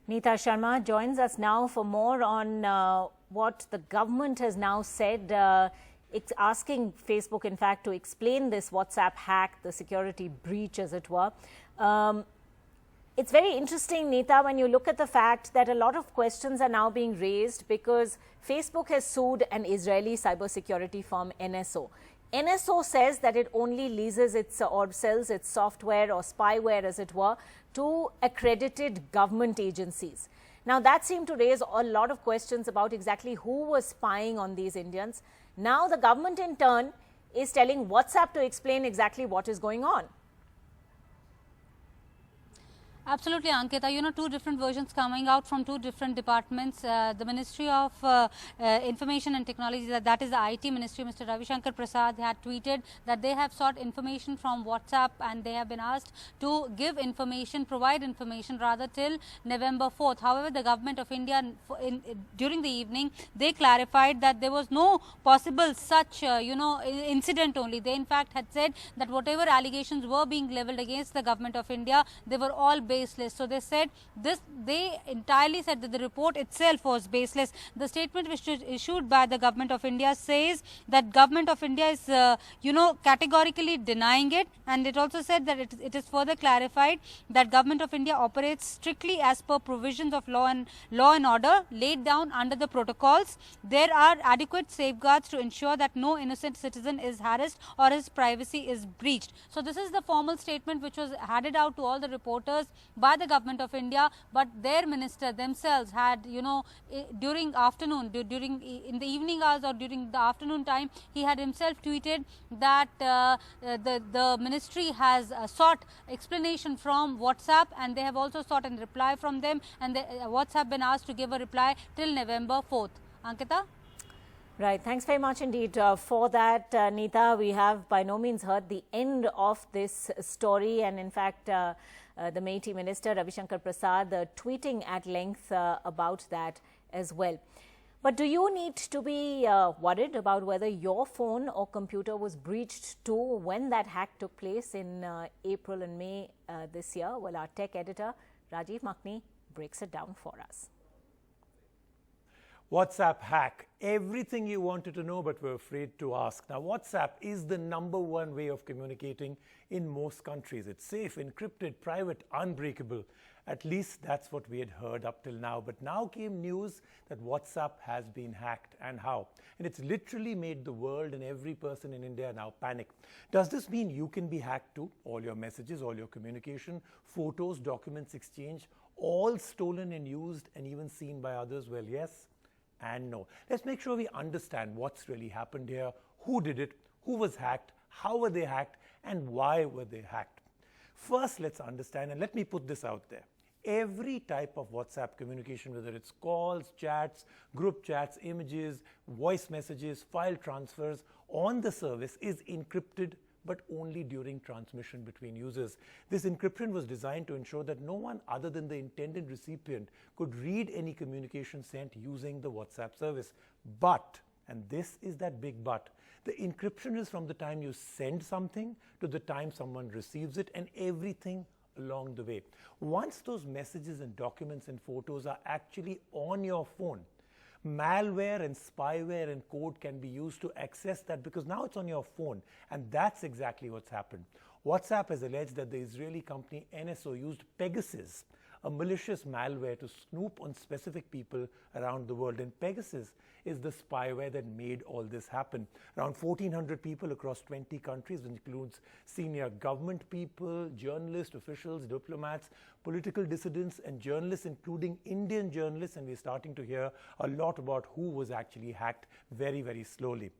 Neeta Sharma joins us now for more on what the government has now said. It's asking Facebook, in fact, to explain this WhatsApp hack, the security breach, as it were. It's very interesting, Neeta, when you look at the fact that a lot of questions are now being raised because Facebook has sued an Israeli cybersecurity firm, NSO. NSO says that it only leases its or sells its software or spyware, as it were, to accredited government agencies. Now, that seemed to raise a lot of questions about exactly who was spying on these Indians. Now, the government in turn is telling WhatsApp to explain exactly what is going on. Absolutely, Ankita. You know, two different versions coming out from two different departments. The Ministry of Information and Technology, that is the IT Ministry, Mr. Ravi Shankar Prasad had tweeted that they have sought information from WhatsApp and they have been asked to give information, provide information rather till November 4th. However, the Government of India, during the evening, they clarified that there was no possible such, incident only. They in fact had said that whatever allegations were being levelled against the Government of India, they were all baseless. So they said this, they entirely said that the report itself was baseless. The statement which was issued by the Government of India says that Government of India is, categorically denying it, and it also said that it is further clarified that Government of India operates strictly as per provisions of law and order laid down under the protocols. There are adequate safeguards to ensure that no innocent citizen is harassed or his privacy is breached. So this is the formal statement which was handed out to all the reporters by the Government of India, but their minister themselves had, during afternoon, in the evening hours or during the afternoon time, he had himself tweeted that the ministry has sought explanation from WhatsApp, and they have also sought a reply from them, and WhatsApp been asked to give a reply till November 4th. Ankita? Right. Thanks very much indeed for that, Neeta. We have by no means heard the end of this story, and in fact, the Meiti Minister Ravi Shankar Prasad tweeting at length about that as well. But do you need to be worried about whether your phone or computer was breached too when that hack took place in April and May this year? Well, our tech editor Rajiv Makni breaks it down for us. WhatsApp hack. Everything you wanted to know but were afraid to ask. Now, WhatsApp is the #1 way of communicating in most countries. It's safe, encrypted, private, unbreakable. At least that's what we had heard up till now. But now came news that WhatsApp has been hacked, and how. And it's literally made the world and every person in India now panic. Does this mean you can be hacked too? All your messages, all your communication, photos, documents exchanged, all stolen and used and even seen by others? Well, yes and no. Let's make sure we understand what's really happened here, who did it, who was hacked, how were they hacked, and why were they hacked. First, let's understand, and let me put this out there. Every type of WhatsApp communication, whether it's calls, chats, group chats, images, voice messages, file transfers on the service is encrypted, but only during transmission between users. This encryption was designed to ensure that no one other than the intended recipient could read any communication sent using the WhatsApp service. But, and this is that big but, the encryption is from the time you send something to the time someone receives it, and everything along the way. Once those messages and documents and photos are actually on your phone, malware and spyware and code can be used to access that, because now it's on your phone, and that's exactly what's happened. WhatsApp has alleged that the Israeli company NSO used Pegasus, a malicious malware, to snoop on specific people around the world. And Pegasus is the spyware that made all this happen. Around 1,400 people across 20 countries, which includes senior government people, journalists, officials, diplomats, political dissidents, and journalists, including Indian journalists. And we're starting to hear a lot about who was actually hacked very, very slowly.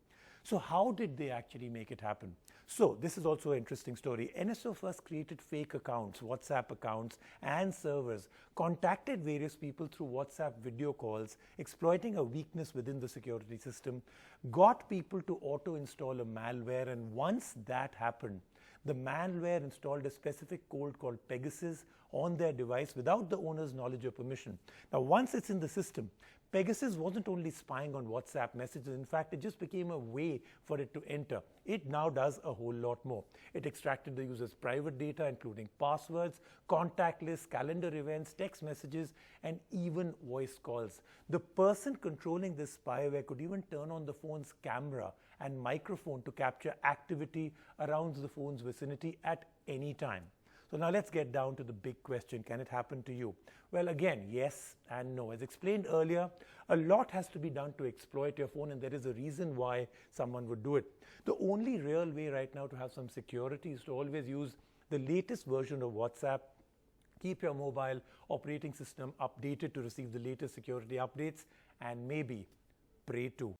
So how did they actually make it happen? So this is also an interesting story. NSO first created fake accounts, WhatsApp accounts and servers, contacted various people through WhatsApp video calls, exploiting a weakness within the security system, got people to auto-install a malware, and once that happened, the malware installed a specific code called Pegasus on their device without the owner's knowledge or permission. Now, once it's in the system, Pegasus wasn't only spying on WhatsApp messages. In fact, it just became a way for it to enter. It now does a whole lot more. It extracted the user's private data, including passwords, contact lists, calendar events, text messages, and even voice calls. The person controlling this spyware could even turn on the phone's camera and microphone to capture activity around the phone's vicinity at any time. So now let's get down to the big question, can it happen to you? Well, again, yes and no. As explained earlier, a lot has to be done to exploit your phone, and there is a reason why someone would do it. The only real way right now to have some security is to always use the latest version of WhatsApp. Keep your mobile operating system updated to receive the latest security updates, and maybe pray too.